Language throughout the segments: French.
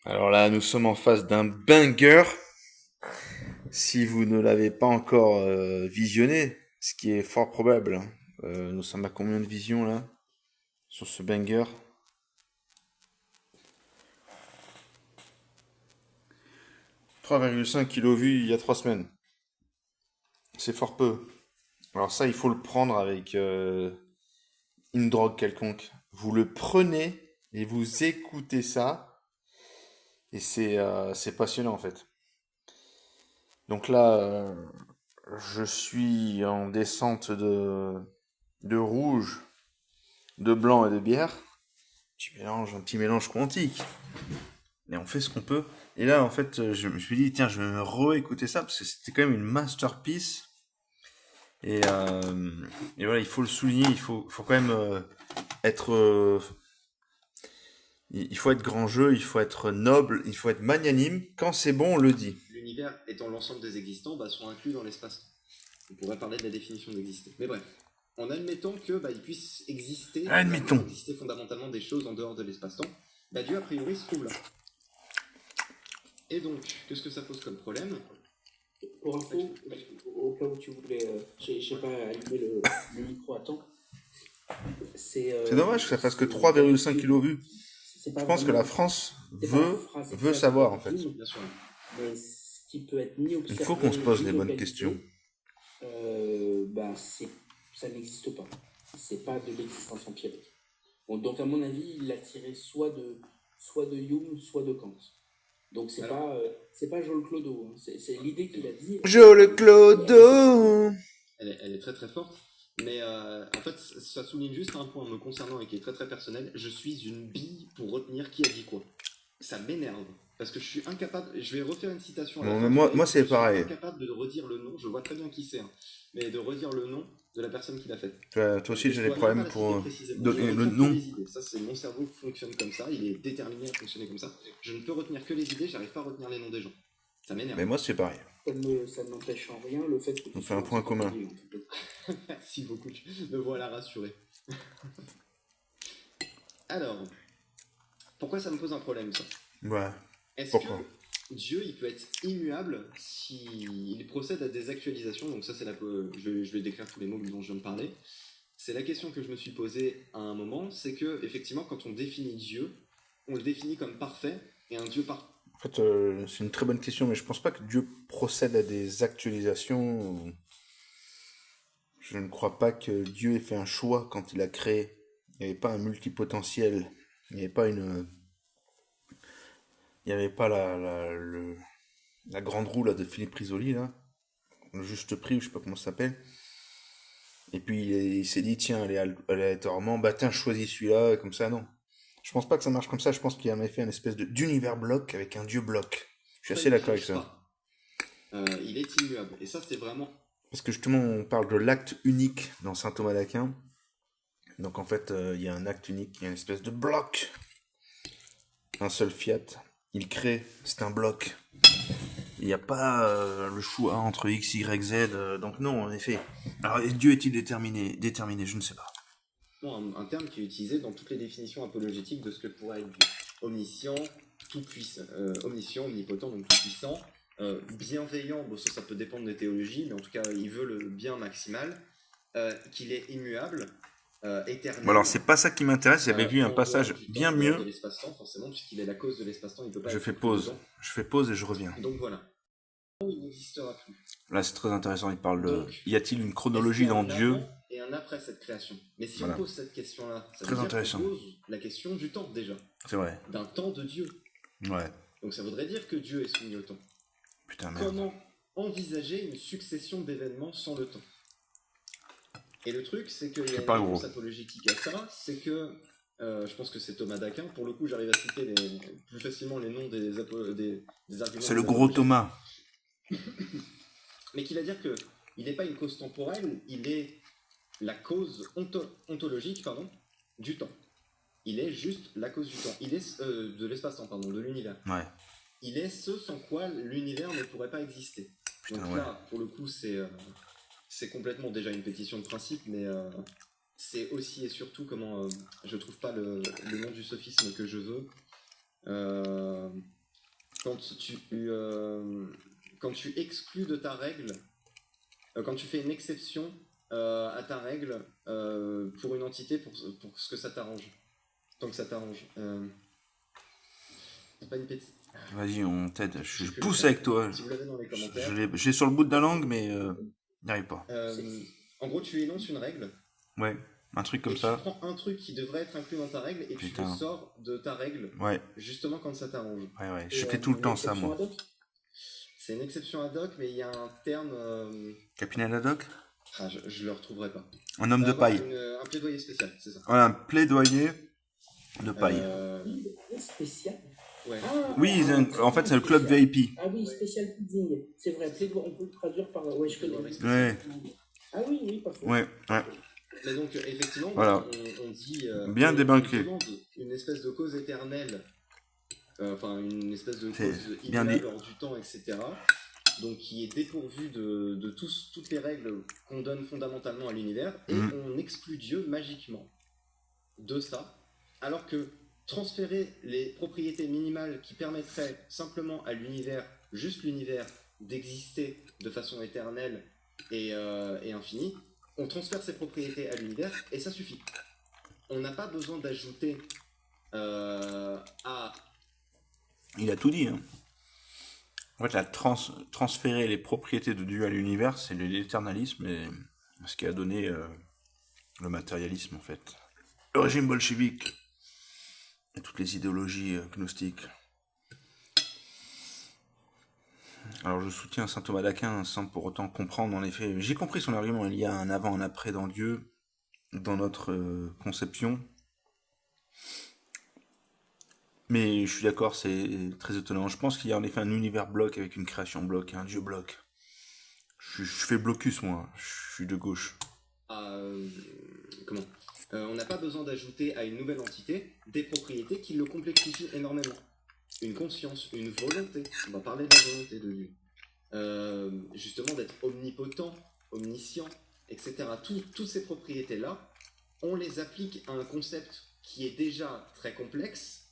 Alors là, nous sommes en face d'un banger. Si vous ne l'avez pas encore visionné, ce qui est fort probable, hein. Nous sommes à combien de visions là sur ce banger? 3,5 kilos vus il y a 3 semaines. C'est fort peu. Alors ça, il faut le prendre avec une drogue quelconque. Vous le prenez et vous écoutez ça, et c'est passionnant en fait. Donc là, je suis en descente de rouge, de blanc et de bière. Un petit mélange quantique. Et on fait ce qu'on peut. Et là, en fait, je me suis dit, tiens, je vais me réécouter ça, parce que c'était quand même une masterpiece. Et, euh, et voilà, il faut le souligner, faut quand même être... il faut être grand jeu, il faut être noble, il faut être magnanime. Quand c'est bon, on le dit. L'univers étant l'ensemble des existants, sont inclus dans l'espace. On pourrait parler de la définition d'exister. Mais bref, en admettant que il puisse exister, vraiment Admettons. exister fondamentalement des choses en dehors de l'espace-temps, Dieu a priori se trouve là. Et donc, qu'est-ce que ça pose comme problème? Pour info, au cas où tu voulais, j'ai pas allumé le micro à temps. C'est dommage que ça fasse que 3,5 kilos vus. Je pense que la France veut savoir, en fait. Bien sûr. Mais ce qui peut être ni observé, Il faut qu'on se pose ni les bonnes localisé, questions. ça n'existe pas. C'est pas de l'existence empirique. Bon, donc à mon avis, il l'a tiré soit de Hume, soit de Kant. Donc c'est pas Joel Clodo, hein. C'est l'idée qu'il a dit. Joel Clodo. Elle est très très forte. Mais en fait, ça souligne juste un point me concernant et qui est très très personnel. Je suis une bille pour retenir qui a dit quoi. Ça m'énerve. Parce que je suis incapable. Je vais refaire une citation à la Bon, fin. moi c'est pareil. Je suis incapable de redire le nom. Je vois très bien qui c'est. Hein, mais de redire le nom de la personne qui l'a fait. Toi aussi, j'ai des problèmes pour donner le nom. Ça, c'est mon cerveau qui fonctionne comme ça. Il est déterminé à fonctionner comme ça. Je ne peux retenir que les idées. J'arrive pas à retenir les noms des gens. Ça m'énerve. Mais moi, c'est pareil. Ça n'empêche en rien le fait que On fait un point commun. Merci beaucoup. Me voilà rassuré. Alors, pourquoi ça me pose un problème, ça? Ouais. Est-ce Pourquoi que Dieu, il peut être immuable s'il procède à des actualisations? Donc ça, c'est je vais décrire tous les mots dont je viens de parler. C'est la question que je me suis posée à un moment, c'est que, effectivement, quand on définit Dieu, on le définit comme parfait, et un Dieu parfait. En fait, c'est une très bonne question, mais je pense pas que Dieu procède à des actualisations. Je ne crois pas que Dieu ait fait un choix quand il a créé. Il n'y avait pas un multipotentiel. Il n'y avait pas une. Il n'y avait pas la grande roue là, de Philippe Risoli, là. Le juste prix, ou je sais pas comment ça s'appelle. Et puis il s'est dit, tiens, aléatoirement, bah tiens, choisis celui-là, comme ça, non. Je pense pas que ça marche comme ça, je pense qu'il y a en effet une espèce d'univers bloc avec un dieu bloc. Je suis assez d'accord avec ça. Il est immuable. Et ça, c'est vraiment... Parce que justement, on parle de l'acte unique dans saint Thomas d'Aquin. Donc en fait, il y a un acte unique, il y a une espèce de bloc. Un seul fiat. Il crée, c'est un bloc. Il n'y a pas le choix entre X, Y, Z. Donc non, en effet. Alors, Dieu est-il déterminé? Déterminé, je ne sais pas. Un terme qui est utilisé dans toutes les définitions apologétiques de ce que pourrait être Dieu. Omniscient, tout puissant, omniscient, omnipotent, donc tout puissant, bienveillant, bon ça peut dépendre des théologies, mais en tout cas il veut le bien maximal, qu'il est immuable, éternel. Bon, alors c'est pas ça qui m'intéresse, j'avais vu un passage bien mieux. De l'espace-temps, forcément, puisqu'il est la cause de l'espace-temps, il peut pas. Je fais pause et je reviens. Donc voilà. Il n'existera plus. Là, c'est très intéressant. Il parle de. Y a-t-il une chronologie dans Dieu? Et un après cette création. Mais si voilà. on pose cette question-là, ça très veut dire intéressant. qu'on pose la question du temps déjà. C'est vrai. D'un temps de Dieu. Ouais. Donc ça voudrait dire que Dieu est soumis au temps. Putain, merde. Comment envisager une succession d'événements sans le temps? Et le truc, c'est qu'il y a une réponse apologétique à ça, c'est que je pense que c'est Thomas d'Aquin. Pour le coup, j'arrive à citer plus facilement les noms des arguments. C'est le gros Thomas. Mais qui va dire que il n'est pas une cause temporelle, il est la cause ontologique, du temps. Il est juste la cause du temps. Il est de l'espace-temps, de l'univers. Ouais. Il est ce sans quoi l'univers ne pourrait pas exister. Putain, donc là, pour le coup, c'est complètement déjà une pétition de principe, mais c'est aussi et surtout comment je trouve pas le nom du sophisme que je veux. quand quand tu exclus de ta règle, quand tu fais une exception à ta règle pour une entité pour ce que ça t'arrange. Tant que ça t'arrange. C'est pas une petite. Vas-y, on t'aide. Je Je peux pousse le avec toi. Si vous l'avez dans les commentaires. J'ai sur le bout de la langue, mais n'y arrive pas. En gros, tu énonces une règle. Ouais, un truc comme et ça. Tu prends un truc qui devrait être inclus dans ta règle et Putain. tu le sors de ta règle. Ouais. Justement quand ça t'arrange. Ouais. Je fais tout le temps ça, moi. C'est une exception ad hoc, mais il y a un terme. Capitaine ad hoc. Je le retrouverai pas. Un homme de paille. Un plaidoyer spécial, c'est ça. Voilà, un plaidoyer de paille. Spécial. Ouais. Oui, en fait, c'est le club VIP. Ah oui, spécial teasing. C'est vrai, on peut le traduire par. Ouais, je connais. Ouais. Ah oui, parfait. Ouais. Mais donc, effectivement, voilà. on dit. Bien débunké. On demande une espèce de cause éternelle. Enfin, une espèce de cause idéale hors du temps, etc. Donc, qui est dépourvue de toutes les règles qu'on donne fondamentalement à l'univers. Et on exclut Dieu magiquement de ça. Alors que transférer les propriétés minimales qui permettraient simplement à l'univers, juste l'univers, d'exister de façon éternelle et infinie, on transfère ces propriétés à l'univers et ça suffit. On n'a pas besoin d'ajouter à... Il a tout dit. Hein. En fait, transférer les propriétés de Dieu à l'univers, c'est l'éternalisme et ce qui a donné le matérialisme, en fait. Le régime bolchevique et toutes les idéologies gnostiques. Alors je soutiens saint Thomas d'Aquin sans pour autant comprendre, en effet. J'ai compris son argument, il y a un avant, un après dans Dieu, dans notre conception. Mais je suis d'accord, c'est très étonnant. Je pense qu'il y a en effet un univers bloc avec une création bloc, un Dieu bloc. Je fais blocus, moi. Je suis de gauche. Comment on n'a pas besoin d'ajouter à une nouvelle entité des propriétés qui le complexifient énormément. Une conscience, une volonté. On va parler de la volonté de Dieu. Justement d'être omnipotent, omniscient, etc. Toutes ces propriétés-là, on les applique à un concept qui est déjà très complexe,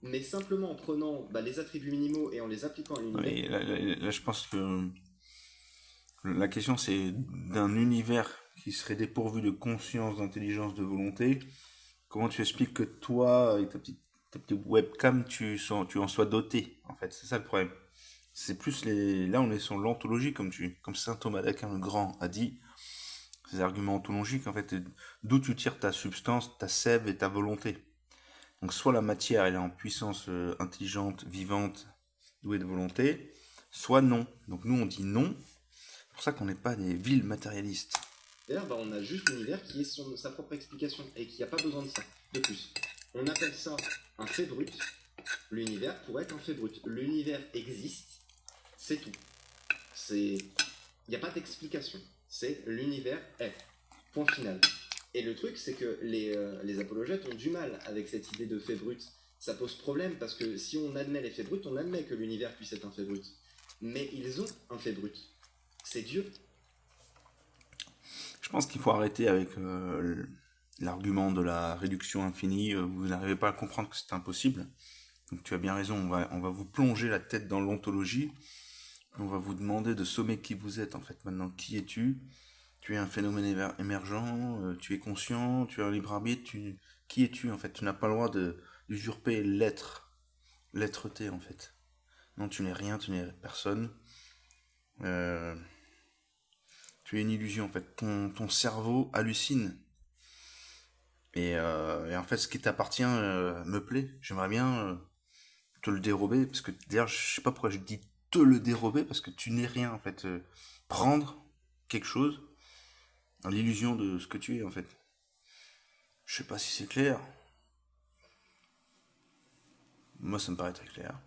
mais simplement en prenant les attributs minimaux et en les appliquant à l'univers. Là, je pense que la question, c'est d'un univers qui serait dépourvu de conscience, d'intelligence, de volonté. Comment tu expliques que toi, avec ta petite webcam, tu en sois doté, en fait. C'est ça le problème. C'est plus là, on est sur l'ontologie, comme saint Thomas d'Aquin le Grand a dit. Ces arguments ontologiques, en fait, d'où tu tires ta substance, ta sève et ta volonté. Donc, soit la matière, elle est en puissance intelligente, vivante, douée de volonté, soit non. Donc, nous, on dit non. C'est pour ça qu'on n'est pas des vils matérialistes. D'ailleurs, on a juste l'univers qui est sa propre explication et qui n'a pas besoin de ça, de plus. On appelle ça un fait brut. L'univers pourrait être un fait brut. L'univers existe, c'est tout. Il n'y a pas d'explication. C'est l'univers est. Point final. Et le truc, c'est que les apologètes ont du mal avec cette idée de fait brut. Ça pose problème parce que si on admet les faits bruts, on admet que l'univers puisse être un fait brut. Mais ils ont un fait brut. C'est Dieu. Je pense qu'il faut arrêter avec l'argument de la réduction infinie. Vous n'arrivez pas à comprendre que c'est impossible. Donc tu as bien raison, on va vous plonger la tête dans l'ontologie. On va vous demander de sommer qui vous êtes en fait maintenant. Qui es-tu ? Tu es un phénomène émergent, tu es conscient, tu as un libre arbitre. Qui es-tu en fait ? Tu n'as pas le droit d'usurper l'être-té en fait. Non, tu n'es rien, tu n'es personne. Tu es une illusion en fait. Ton cerveau hallucine. Et en fait, ce qui t'appartient me plaît. J'aimerais bien te le dérober. Parce que d'ailleurs, je sais pas pourquoi je dis te le dérober. Parce que tu n'es rien en fait. Prendre quelque chose, l'illusion de ce que tu es en fait. Je sais pas si c'est clair. Moi, ça me paraît très clair.